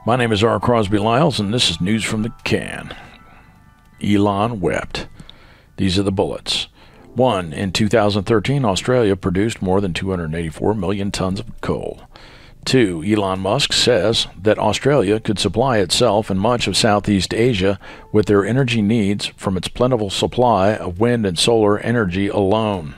My name is R. Crosby Lyles, and this is News from the Can. Elon Wept. These are the bullets. 1. In 2013, Australia produced more than 284 million tons of coal. 2. Elon Musk says that Australia could supply itself and much of Southeast Asia with their energy needs from its plentiful supply of wind and solar energy alone.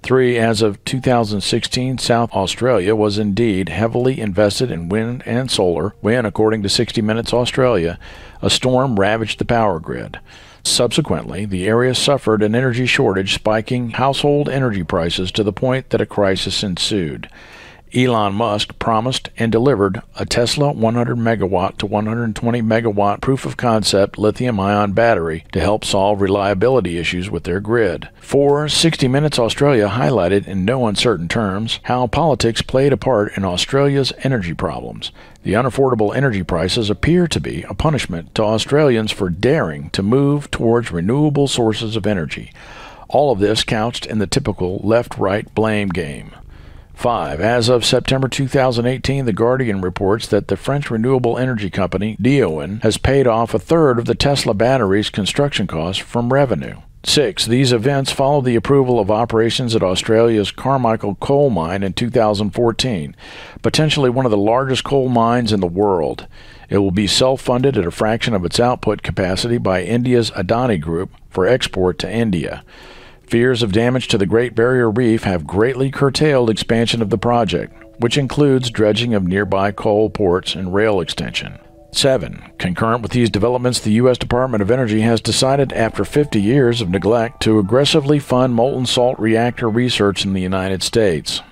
3. As of 2016, South Australia was indeed heavily invested in wind and solar when, according to 60 Minutes Australia, a storm ravaged the power grid. Subsequently, the area suffered an energy shortage, spiking household energy prices to the point that a crisis ensued. Elon Musk promised and delivered a Tesla 100 megawatt to 120 megawatt proof-of-concept lithium-ion battery to help solve reliability issues with their grid. 4. 60 Minutes Australia highlighted in no uncertain terms how politics played a part in Australia's energy problems. The unaffordable energy prices appear to be a punishment to Australians for daring to move towards renewable sources of energy. All of this couched in the typical left-right blame game. 5. As of September 2018, The Guardian reports that the French renewable energy company, Neoen, has paid off a third of the Tesla battery's construction costs from revenue. 6. These events follow the approval of operations at Australia's Carmichael coal mine in 2014, potentially one of the largest coal mines in the world. It will be self-funded at a fraction of its output capacity by India's Adani Group for export to India. Fears of damage to the Great Barrier Reef have greatly curtailed expansion of the project, which includes dredging of nearby coal ports and rail extension. 7. Concurrent with these developments, the U.S. Department of Energy has decided, after 50 years of neglect, to aggressively fund molten salt reactor research in the United States.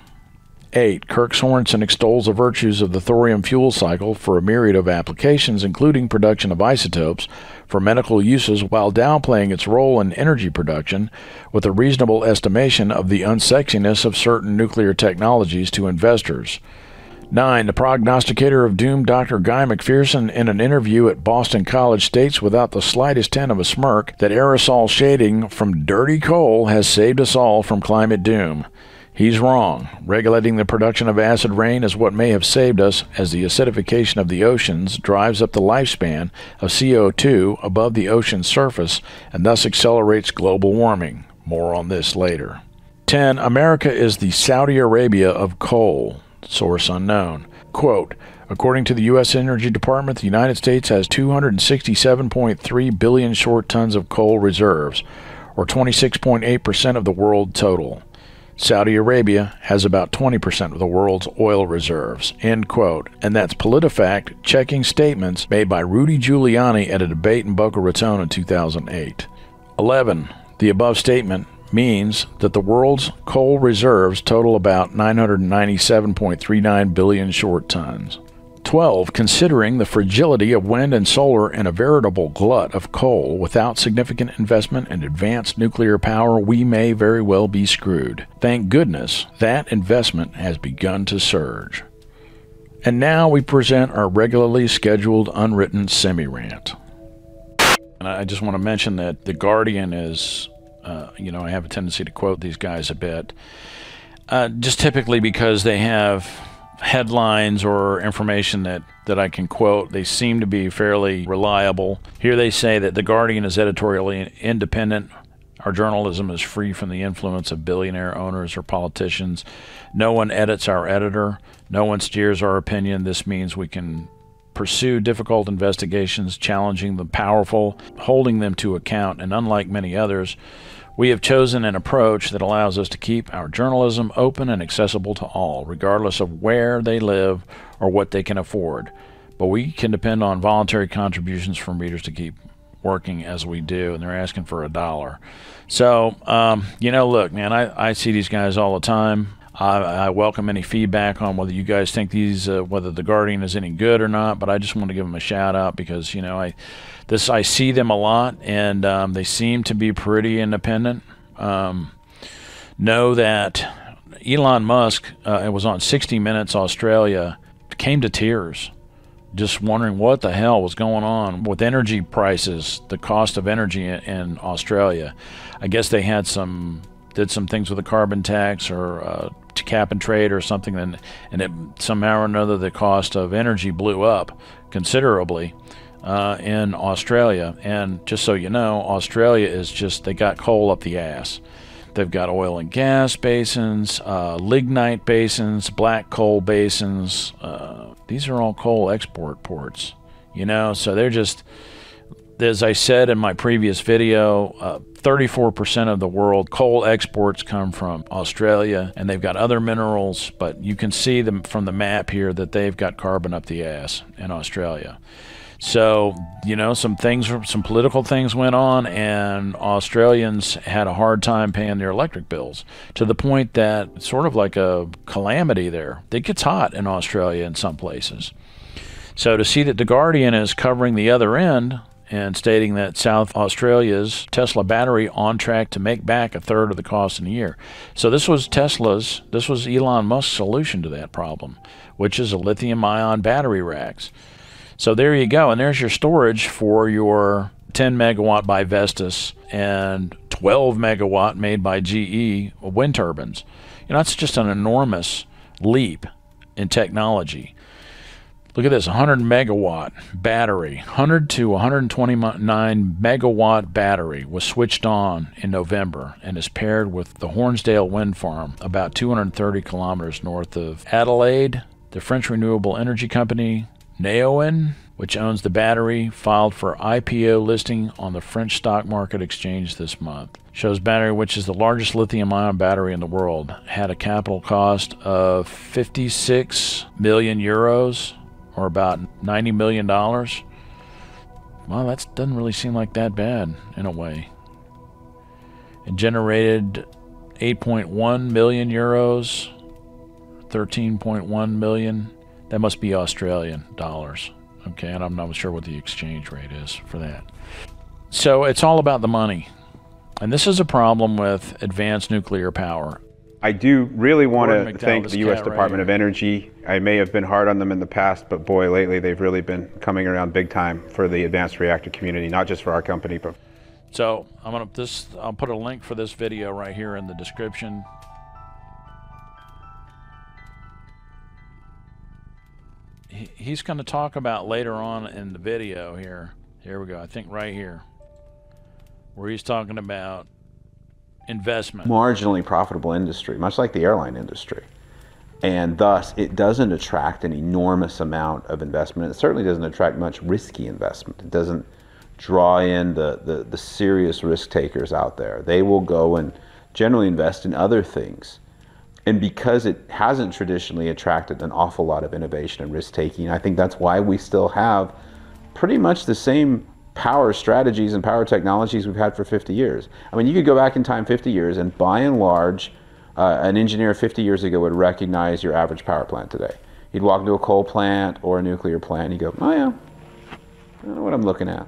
8. Kirk Sorensen extols the virtues of the thorium fuel cycle for a myriad of applications, including production of isotopes for medical uses, while downplaying its role in energy production with a reasonable estimation of the unsexiness of certain nuclear technologies to investors. 9. The prognosticator of doom, Dr. Guy McPherson, in an interview at Boston College, states without the slightest hint of a smirk that aerosol shading from dirty coal has saved us all from climate doom. He's wrong. Regulating the production of acid rain is what may have saved us, as the acidification of the oceans drives up the lifespan of CO2 above the ocean's surface and thus accelerates global warming. More on this later. 10. America is the Saudi Arabia of coal. Source unknown. Quote, according to the U.S. Energy Department, the United States has 267.3 billion short tons of coal reserves, or 26.8% of the world total. Saudi Arabia has about 20% of the world's oil reserves, end quote. And that's Politifact checking statements made by Rudy Giuliani at a debate in Boca Raton in 2008. 11. The above statement means that the world's coal reserves total about 997.39 billion short tons. 12. Considering the fragility of wind and solar and a veritable glut of coal, without significant investment in advanced nuclear power, we may very well be screwed. Thank goodness that investment has begun to surge. And now we present our regularly scheduled unwritten semi-rant. And I just want to mention that The Guardian is, I have a tendency to quote these guys a bit, just typically because they have headlines or information that I can quote. They seem to be fairly reliable. Here they say that The Guardian is editorially independent. Our journalism is free from the influence of billionaire owners or politicians. No one edits our editor. No one steers our opinion. This means we can pursue difficult investigations, challenging the powerful, holding them to account, and unlike many others, we have chosen an approach that allows us to keep our journalism open and accessible to all, regardless of where they live or what they can afford. But we can depend on voluntary contributions from readers to keep working as we do, and they're asking for $1. So, look, man, I see these guys all the time. I welcome any feedback on whether you guys think whether The Guardian is any good or not, but I just want to give them a shout out because, I see them a lot, and they seem to be pretty independent. Know that Elon Musk, it was on 60 Minutes Australia, came to tears, just wondering what the hell was going on with energy prices, the cost of energy in Australia. I guess they had did some things with a carbon tax or to cap and trade or something, and it somehow or another the cost of energy blew up considerably in Australia. And just so you know, Australia is just, they got coal up the ass. They've got oil and gas basins, lignite basins, black coal basins. These are all coal export ports, you know, so they're just, as I said in my previous video, 34% of the world coal exports come from Australia, and they've got other minerals, but you can see them from the map here that they've got carbon up the ass in Australia. So, you know, some political things went on, and Australians had a hard time paying their electric bills, to the point that it's sort of like a calamity there. It gets hot in Australia in some places. So to see that The Guardian is covering the other end and stating that South Australia's Tesla battery on track to make back a third of the cost in a year. So this was Elon Musk's solution to that problem, which is a lithium-ion battery racks. So there you go, and there's your storage for your 10 megawatt by Vestas and 12 megawatt made by GE wind turbines. You know, that's just an enormous leap in technology. Look at this, 100 megawatt battery, 100 to 129 megawatt battery was switched on in November and is paired with the Hornsdale wind farm about 230 kilometers north of Adelaide. The French renewable energy company Neoen, which owns the battery, filed for IPO listing on the French stock market exchange this month. Shows battery, which is the largest lithium-ion battery in the world, had a capital cost of 56 million euros, or about $90 million. Well, that doesn't really seem like that bad in a way. It generated 8.1 million euros, 13.1 million. That must be Australian dollars. Okay, and I'm not sure what the exchange rate is for that. So it's all about the money. And this is a problem with advanced nuclear power. I do really want to thank the U.S. Department of Energy. I may have been hard on them in the past, but boy, lately they've really been coming around big time for the advanced reactor community, not just for our company, but... So I'll put a link for this video right here in the description. He's going to talk about later on in the video here. Here we go. I think right here, where he's talking about investment. Marginally profitable industry, much like the airline industry. And thus, it doesn't attract an enormous amount of investment. It certainly doesn't attract much risky investment. It doesn't draw in the serious risk takers out there. They will go and generally invest in other things. And because it hasn't traditionally attracted an awful lot of innovation and risk-taking, I think that's why we still have pretty much the same power strategies and power technologies we've had for 50 years. I mean, you could go back in time 50 years, and by and large, an engineer 50 years ago would recognize your average power plant today. He'd walk into a coal plant or a nuclear plant, and he'd go, oh yeah, I know what I'm looking at.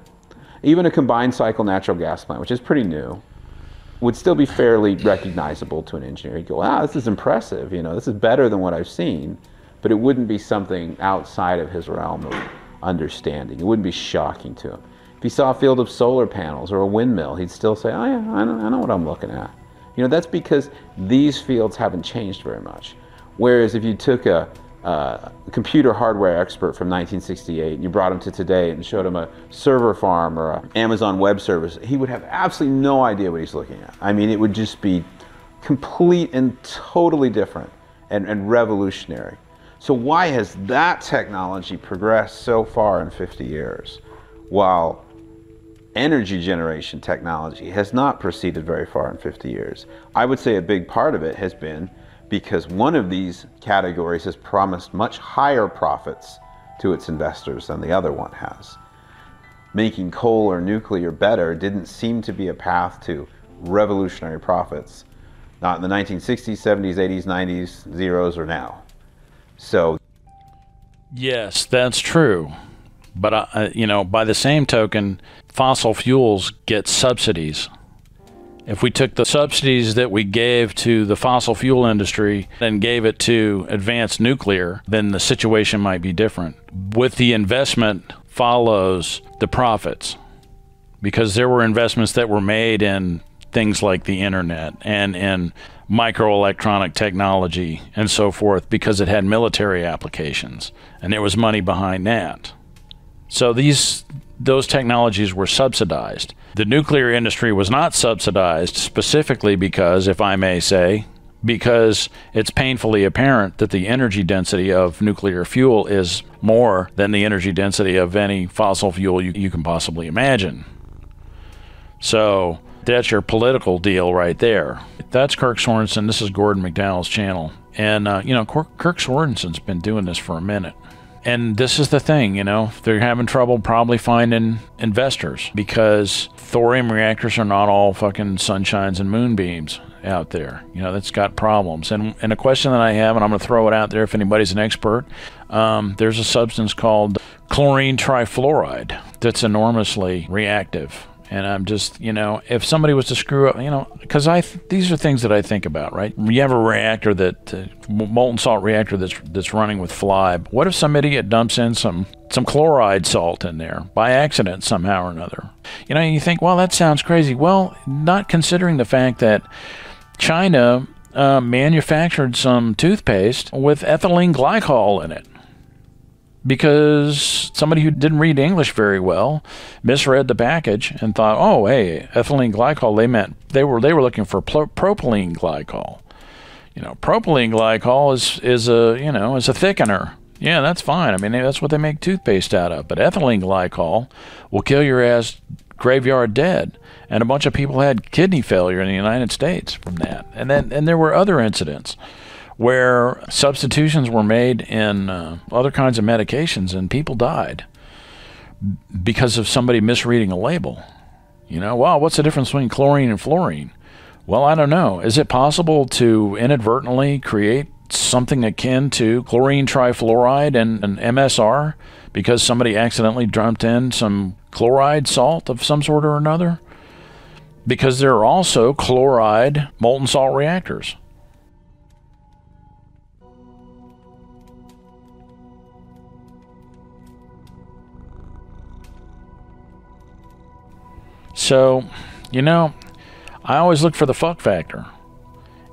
Even a combined cycle natural gas plant, which is pretty new, would still be fairly recognizable to an engineer. He'd go, wow, this is impressive, you know, this is better than what I've seen, but it wouldn't be something outside of his realm of understanding. It wouldn't be shocking to him. If he saw a field of solar panels or a windmill, he'd still say, oh yeah, I know what I'm looking at. You know, that's because these fields haven't changed very much. Whereas if you took a computer hardware expert from 1968 and you brought him to today and showed him a server farm or an Amazon Web Service, he would have absolutely no idea what he's looking at. I mean, it would just be complete and totally different and revolutionary. So why has that technology progressed so far in 50 years while energy generation technology has not proceeded very far in 50 years? I would say a big part of it has been because one of these categories has promised much higher profits to its investors than the other one has. Making coal or nuclear better didn't seem to be a path to revolutionary profits, not in the 1960s, 70s, 80s, 90s, zeros, or now. So, yes, that's true. But, you know, by the same token, fossil fuels get subsidies. If we took the subsidies that we gave to the fossil fuel industry and gave it to advanced nuclear, then the situation might be different. With the investment follows the profits, because there were investments that were made in things like the internet and microelectronic technology and so forth, because it had military applications and there was money behind that. So those technologies were subsidized. The nuclear industry was not subsidized, specifically because, if I may say, because it's painfully apparent that the energy density of nuclear fuel is more than the energy density of any fossil fuel you can possibly imagine. So that's your political deal right there. That's Kirk Sorensen. This is Gordon McDowell's channel. And, Kirk Sorensen's been doing this for a minute. And this is the thing, they're having trouble probably finding investors, because thorium reactors are not all fucking sunshines and moonbeams out there. That's got problems. And a question that I have, and I'm going to throw it out there if anybody's an expert, there's a substance called chlorine trifluoride that's enormously reactive. And I'm just, if somebody was to screw up, because these are things that I think about, right? You have a reactor molten salt reactor that's running with FLiBe. What if some idiot dumps in some chloride salt in there by accident somehow or another? You think, well, that sounds crazy. Well, not considering the fact that China manufactured some toothpaste with ethylene glycol in it, because somebody who didn't read English very well misread the package and thought, oh, hey, ethylene glycol, they were looking for propylene glycol. Propylene glycol is a thickener. Yeah, that's fine. I mean, that's what they make toothpaste out of. But ethylene glycol will kill your ass graveyard dead. And a bunch of people had kidney failure in the United States from that. And there were other incidents where substitutions were made in other kinds of medications and people died because of somebody misreading a label. Wow, what's the difference between chlorine and fluorine? Well, I don't know. Is it possible to inadvertently create something akin to chlorine trifluoride and an MSR because somebody accidentally dumped in some chloride salt of some sort or another? Because there are also chloride molten salt reactors. So, I always look for the fuck factor.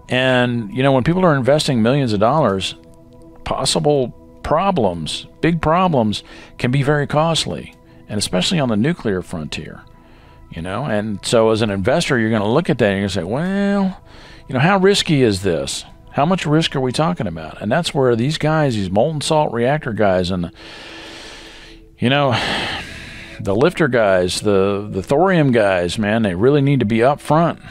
And, when people are investing millions of dollars, possible problems, big problems, can be very costly. And especially on the nuclear frontier, And so as an investor, you're going to look at that and you're going to say, well, how risky is this? How much risk are we talking about? And that's where these guys, these molten salt reactor guys, and, the lifter guys, the thorium guys, man, they really need to be upfront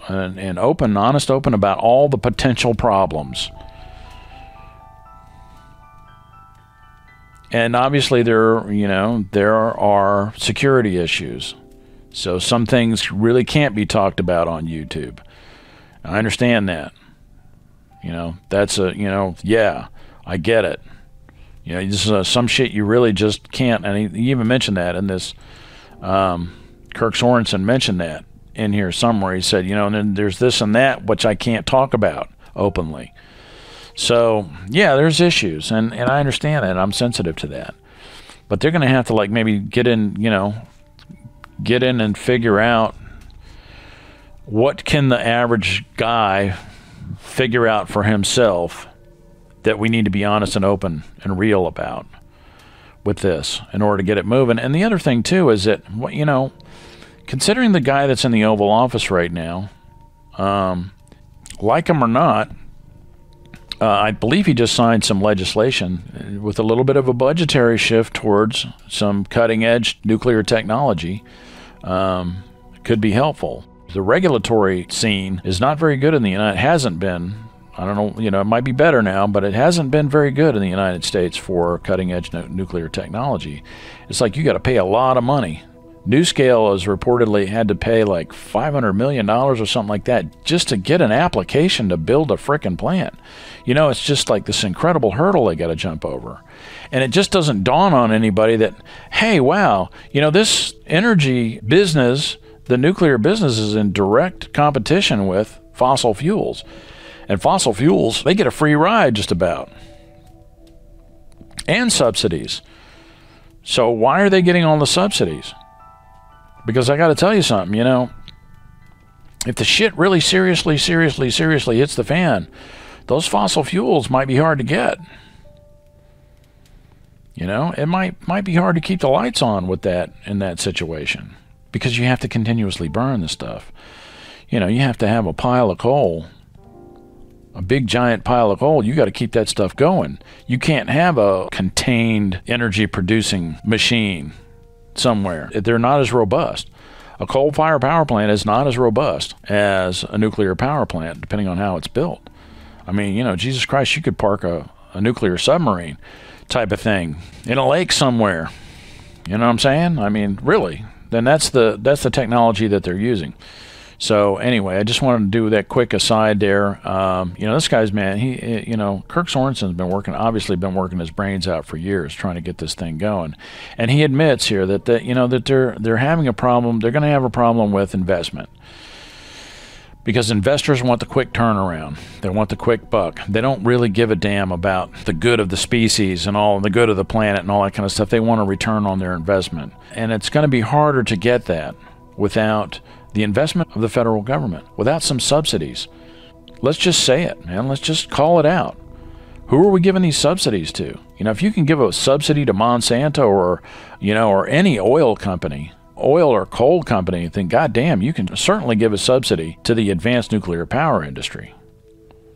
and open, honest, open about all the potential problems. And obviously there are security issues. So some things really can't be talked about on YouTube. I understand that. That's yeah, I get it. This is some shit you really just can't, and he even mentioned that in this, Kirk Sorensen mentioned that in here somewhere. He said, and then there's this and that, which I can't talk about openly. So, yeah, there's issues, and I understand that, and I'm sensitive to that. But they're going to have to, maybe get in and figure out what can the average guy figure out for himself that we need to be honest and open and real about with this in order to get it moving. And the other thing, too, is that, considering the guy that's in the Oval Office right now, like him or not, I believe he just signed some legislation with a little bit of a budgetary shift towards some cutting-edge nuclear technology. Could be helpful. The regulatory scene is not very good in the United States. Hasn't been. I don't know, it might be better now, but it hasn't been very good in the United States for cutting-edge nuclear technology. It's like you got to pay a lot of money. NewScale has reportedly had to pay like $500 million or something like that just to get an application to build a frickin' plant. It's just like this incredible hurdle they got to jump over. And it just doesn't dawn on anybody that, hey, wow, this energy business, the nuclear business, is in direct competition with fossil fuels. And fossil fuels, they get a free ride just about. And subsidies. So why are they getting all the subsidies? Because I got to tell you something, if the shit really seriously hits the fan, those fossil fuels might be hard to get. You know, it might be hard to keep the lights on with that in that situation, because you have to continuously burn the stuff. You know, you have to have a pile of coal, a big giant pile of coal. You got to keep that stuff going. You can't have a contained energy producing machine somewhere. They're not as robust. A coal-fired power plant is not as robust as a nuclear power plant, depending on how it's built. I mean, you know, Jesus Christ, you could park a nuclear submarine type of thing in a lake somewhere. You know what I'm saying? I mean, really. Then that's the technology that they're using. So anyway, I just wanted to do that quick aside there. You know, this guy's, man, you know, Kirk Sorensen's obviously been working his brains out for years trying to get this thing going. And he admits here that you know, that they're having a problem. They're going to have a problem with investment, because investors want the quick turnaround. They want the quick buck. They don't really give a damn about the good of the species and all, the good of the planet and all that kind of stuff. They want a return on their investment. And it's going to be harder to get that without the investment of the federal government, without some subsidies. Let's just say it, man. Let's just call it out. Who are we giving these subsidies to? You know, if you can give a subsidy to Monsanto or, you know, or any oil company, oil or coal company, then goddamn, you can certainly give a subsidy to the advanced nuclear power industry.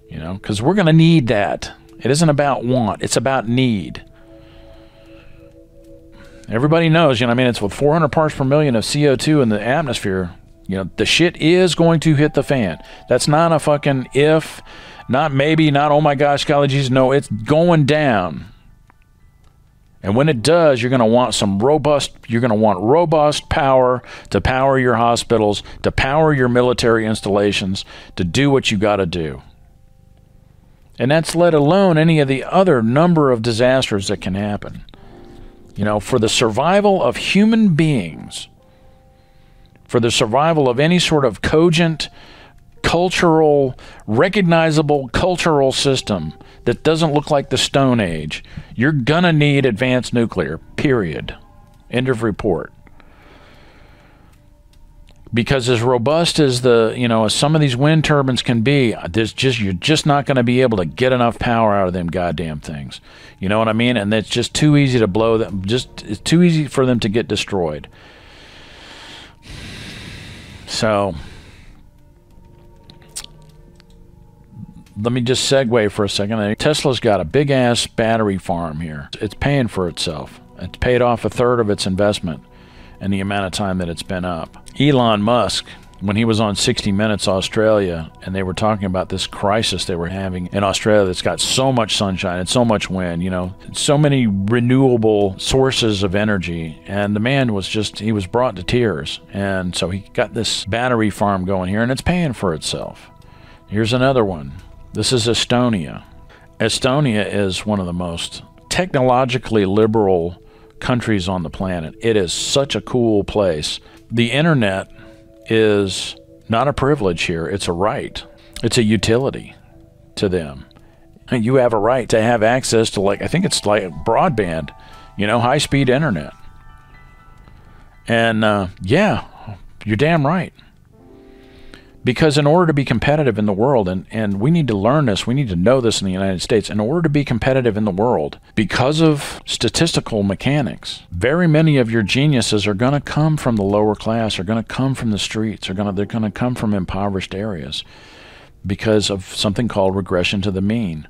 You know, because we're going to need that. It isn't about want, it's about need. Everybody knows, you know, I mean, it's with 400 parts per million of CO2 in the atmosphere. You know, the shit is going to hit the fan. That's not a fucking if, not maybe, not oh my gosh, golly geez. No, it's going down. And when it does, you're going to want robust power to power your hospitals, to power your military installations, to do what you got to do. And that's let alone any of the other number of disasters that can happen. You know, for the survival of human beings, for the survival of any sort of cogent, cultural, recognizable cultural system that doesn't look like the Stone Age, you're gonna need advanced nuclear, period. End of report. Because as robust as as some of these wind turbines can be, you're just not going to be able to get enough power out of them goddamn things. You know what I mean? And it's just too easy to blow them. It's too easy for them to get destroyed. So let me just segue for a second. Tesla's got a big-ass battery farm here. It's paying for itself. It's paid off a third of its investment in the amount of time that it's been up. Elon Musk, when he was on 60 Minutes Australia, and they were talking about this crisis they were having in Australia that's got so much sunshine and so much wind, you know, so many renewable sources of energy, and the man was he was brought to tears. And so he got this battery farm going here, and it's paying for itself. Here's another one. This is Estonia. Estonia is one of the most technologically liberal countries on the planet. It is such a cool place. The internet is not a privilege here. It's a right. It's a utility to them. And you have a right to have access to, like, I think it's like broadband, you know, high-speed internet. And yeah, you're damn right. Because in order to be competitive in the world, and we need to learn this, we need to know this in the United States, in order to be competitive in the world, because of statistical mechanics, very many of your geniuses are going to come from the lower class, are going to come from the streets, they're going to come from impoverished areas because of something called regression to the mean.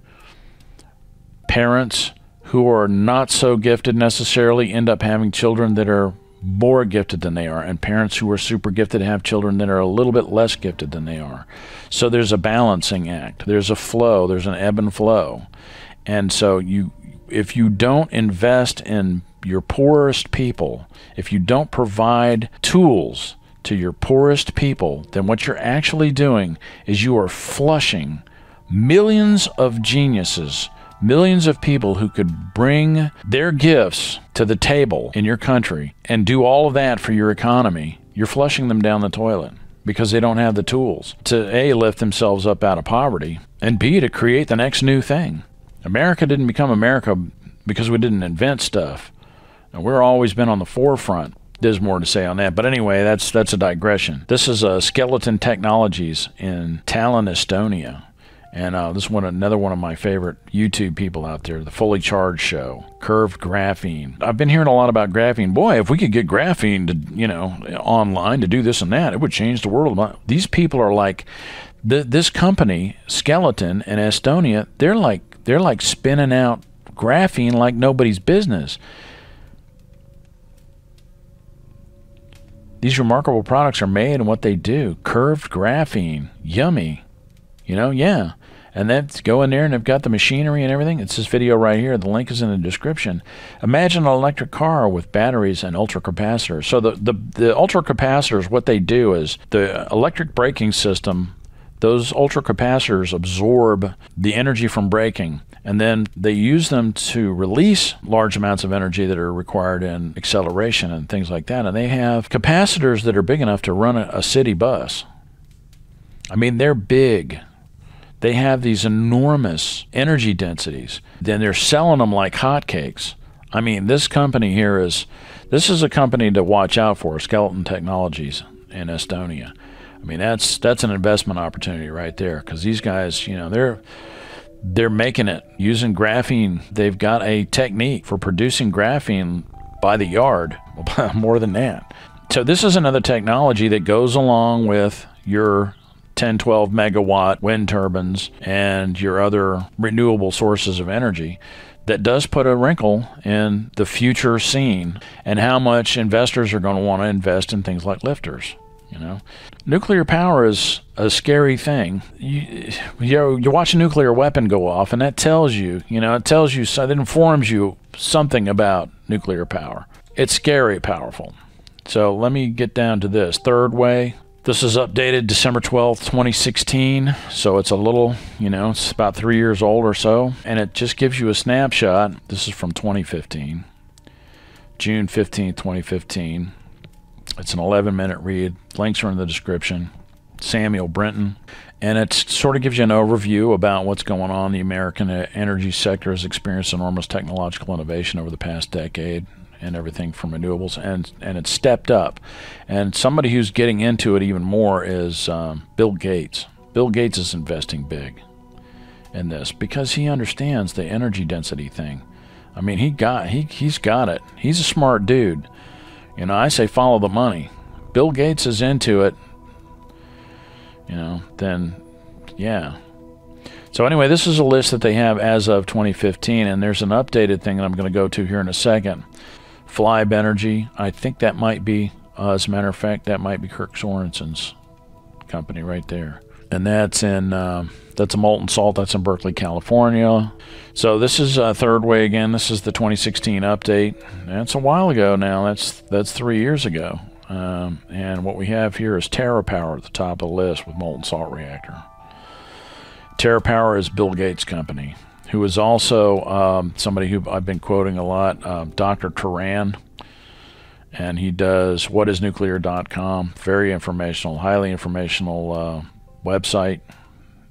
Parents who are not so gifted necessarily end up having children that are more gifted than they are, and parents who are super gifted have children that are a little bit less gifted than they are. So there's a balancing act. There's a flow. There's an ebb and flow. And so if you don't invest in your poorest people, if you don't provide tools to your poorest people, then what you're actually doing is you are flushing millions of geniuses, millions of people who could bring their gifts to the table in your country and do all of that for your economy. You're flushing them down the toilet because they don't have the tools to A, lift themselves up out of poverty, and B, to create the next new thing. America didn't become America because we didn't invent stuff. And we've always been on the forefront There's more to say on that. But anyway, that's a digression. This is Skeleton Technologies in Tallinn, Estonia. And this is another one of my favorite YouTube people out there, the FullyCharged Show, curved graphene. I've been hearing a lot about graphene. Boy, if we could get graphene to, online to do this and that, it would change the world. These people are like, this company, Skeleton in Estonia, they're like spinning out graphene like nobody's business. These remarkable products are made and what they do. Curved graphene. Yummy. Yeah. And then go in there and they've got the machinery and everything. It's this video right here. The link is in the description. Imagine an electric car with batteries and ultracapacitors. So the ultracapacitors, what they do is the electric braking system, those ultracapacitors absorb the energy from braking, and then they use them to release large amounts of energy that are required in acceleration and things like that. And they have capacitors that are big enough to run a city bus. I mean, they're big. They have these enormous energy densities. Then they're selling them like hotcakes. I mean, this company here this is a company to watch out for, Skeleton Technologies in Estonia. I mean, that's an investment opportunity right there, because these guys, they're making it using graphene. They've got a technique for producing graphene by the yard, more than that. So this is another technology that goes along with your 10, 12 megawatt wind turbines and your other renewable sources of energy that does put a wrinkle in the future scene and how much investors are going to want to invest in things like lifters. Nuclear power is a scary thing. You watch a nuclear weapon go off, and that tells you, it informs you something about nuclear power. It's scary powerful. So let me get down to this. Third way. This is updated December 12th, 2016. So it's a little, it's about 3 years old or so. And it just gives you a snapshot. This is from 2015. June 15th, 2015. It's an 11-minute read. Links are in the description. Samuel Brinton. And it sort of gives you an overview about what's going on. The American energy sector has experienced enormous technological innovation over the past decade and everything from renewables. And it's stepped up. And somebody who's getting into it even more is Bill Gates. Bill Gates is investing big in this because he understands the energy density thing. I mean, he's got it. He's a smart dude. I say follow the money. Bill Gates is into it, then, yeah. So anyway, this is a list that they have as of 2015, and there's an updated thing that I'm going to go to here in a second. Flybe Energy, I think that might be, as a matter of fact, that might be Kirk Sorensen's company right there. And that's a molten salt. That's in Berkeley, California. So this is third way again. This is the 2016 update. That's a while ago now. That's 3 years ago. And what we have here is TerraPower at the top of the list with molten salt reactor. TerraPower is Bill Gates' company, who is also somebody who I've been quoting a lot, Dr. Turan. And he does whatisnuclear.com. Very informational, highly informational website.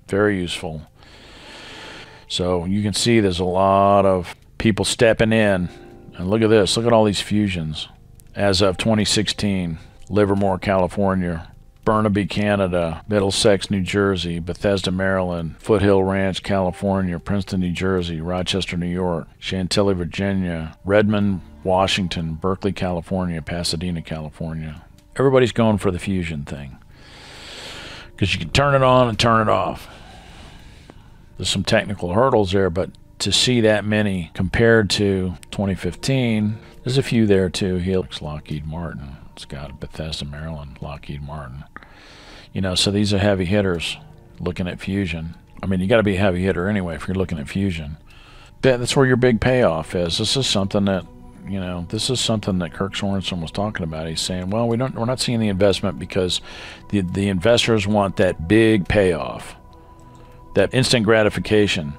Very useful. So you can see there's a lot of people stepping in. And look at this. Look at all these fusions. As of 2016, Livermore, California, Burnaby, Canada, Middlesex, New Jersey, Bethesda, Maryland, Foothill Ranch, California, Princeton, New Jersey, Rochester, New York, Chantilly, Virginia, Redmond, Washington, Berkeley, California, Pasadena, California. Everybody's going for the fusion thing, because you can turn it on and turn it off. There's some technical hurdles there, but to see that many compared to 2015, there's a few there too. Helix, Lockheed Martin. It's got Bethesda, Maryland, Lockheed Martin. So these are heavy hitters looking at fusion. I mean, you got to be a heavy hitter anyway if you're looking at fusion. That's where your big payoff is. This is something that, Kirk Sorensen was talking about. He's saying, well, we're not seeing the investment because the investors want that big payoff, that instant gratification.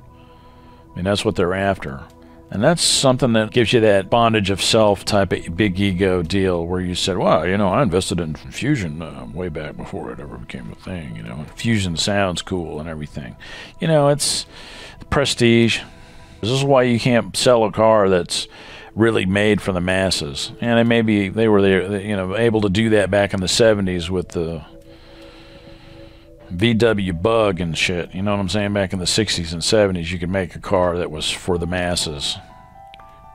I mean, that's what they're after. And that's something that gives you that bondage of self type of big ego deal where you said, well, I invested in fusion way back before it ever became a thing. Fusion sounds cool and everything. It's prestige. This is why you can't sell a car that's really made for the masses. And they were there, you know, able to do that back in the 70s with the VW Bug and shit. You know what I'm saying? Back in the 60s and 70s, you could make a car that was for the masses.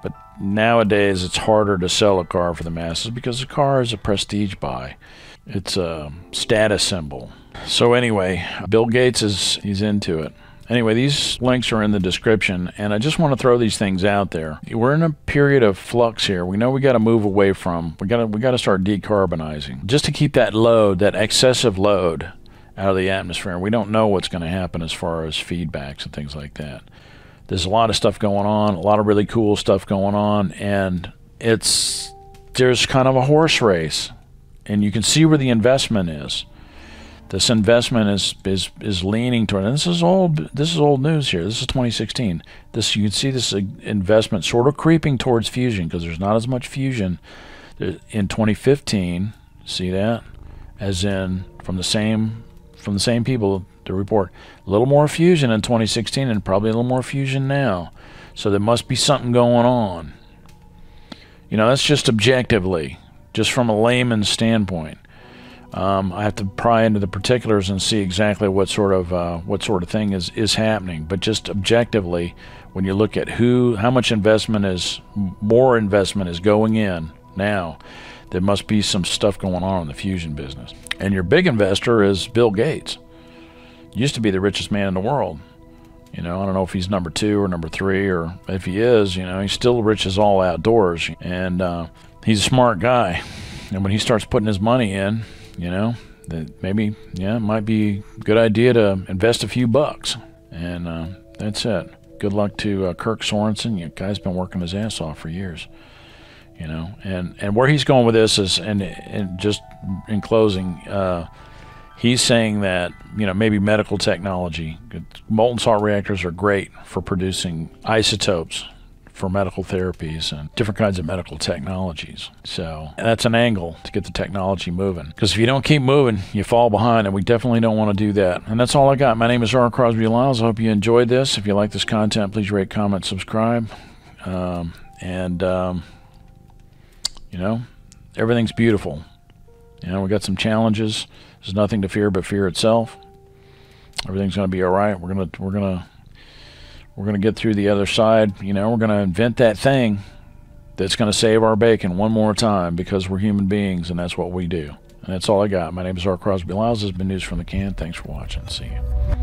But nowadays, it's harder to sell a car for the masses because a car is a prestige buy. It's a status symbol. So anyway, Bill Gates he's into it. Anyway, these links are in the description, and I just want to throw these things out there. We're in a period of flux here. We know we got to move away from. We got to start decarbonizing just to keep that load, that excessive load, out of the atmosphere. We don't know what's going to happen as far as feedbacks and things like that. There's a lot of stuff going on, a lot of really cool stuff going on, and there's kind of a horse race, and you can see where the investment is. This investment is leaning toward, and this is old news here. This is 2016. You can see this investment sort of creeping towards fusion, because there's not as much fusion in 2015. See that? As in from the same people to report. A little more fusion in 2016 and probably a little more fusion now. So there must be something going on. You know, that's just objectively, just from a layman's standpoint. I have to pry into the particulars and see exactly what sort of thing is happening. But just objectively, when you look at how much more investment is going in now, there must be some stuff going on in the fusion business. And your big investor is Bill Gates. Used to be the richest man in the world. You know, I don't know if he's number 2 or number 3, or if he is, you know, he's still rich as all outdoors. And he's a smart guy. And when he starts putting his money in, you know, that maybe, yeah, it might be a good idea to invest a few bucks. And that's it. Good luck to Kirk Sorensen. You guy's been working his ass off for years. You know, and where he's going with this is, and just in closing, he's saying that, you know, maybe medical technology, molten salt reactors are great for producing isotopes for medical therapies and different kinds of medical technologies. So that's an angle to get the technology moving. Because if you don't keep moving, you fall behind, and we definitely don't want to do that. And that's all I got. My name is R. Crosby Lyles. I hope you enjoyed this. If you like this content, please rate, comment, subscribe. You know, everything's beautiful. You know, we got some challenges. There's nothing to fear but fear itself. Everything's going to be all right. We're gonna get through the other side. You know, we're gonna invent that thing that's gonna save our bacon one more time, because we're human beings, and that's what we do. And that's all I got. My name is R. Crosby Lyles. This has been News from the Can. Thanks for watching. See you.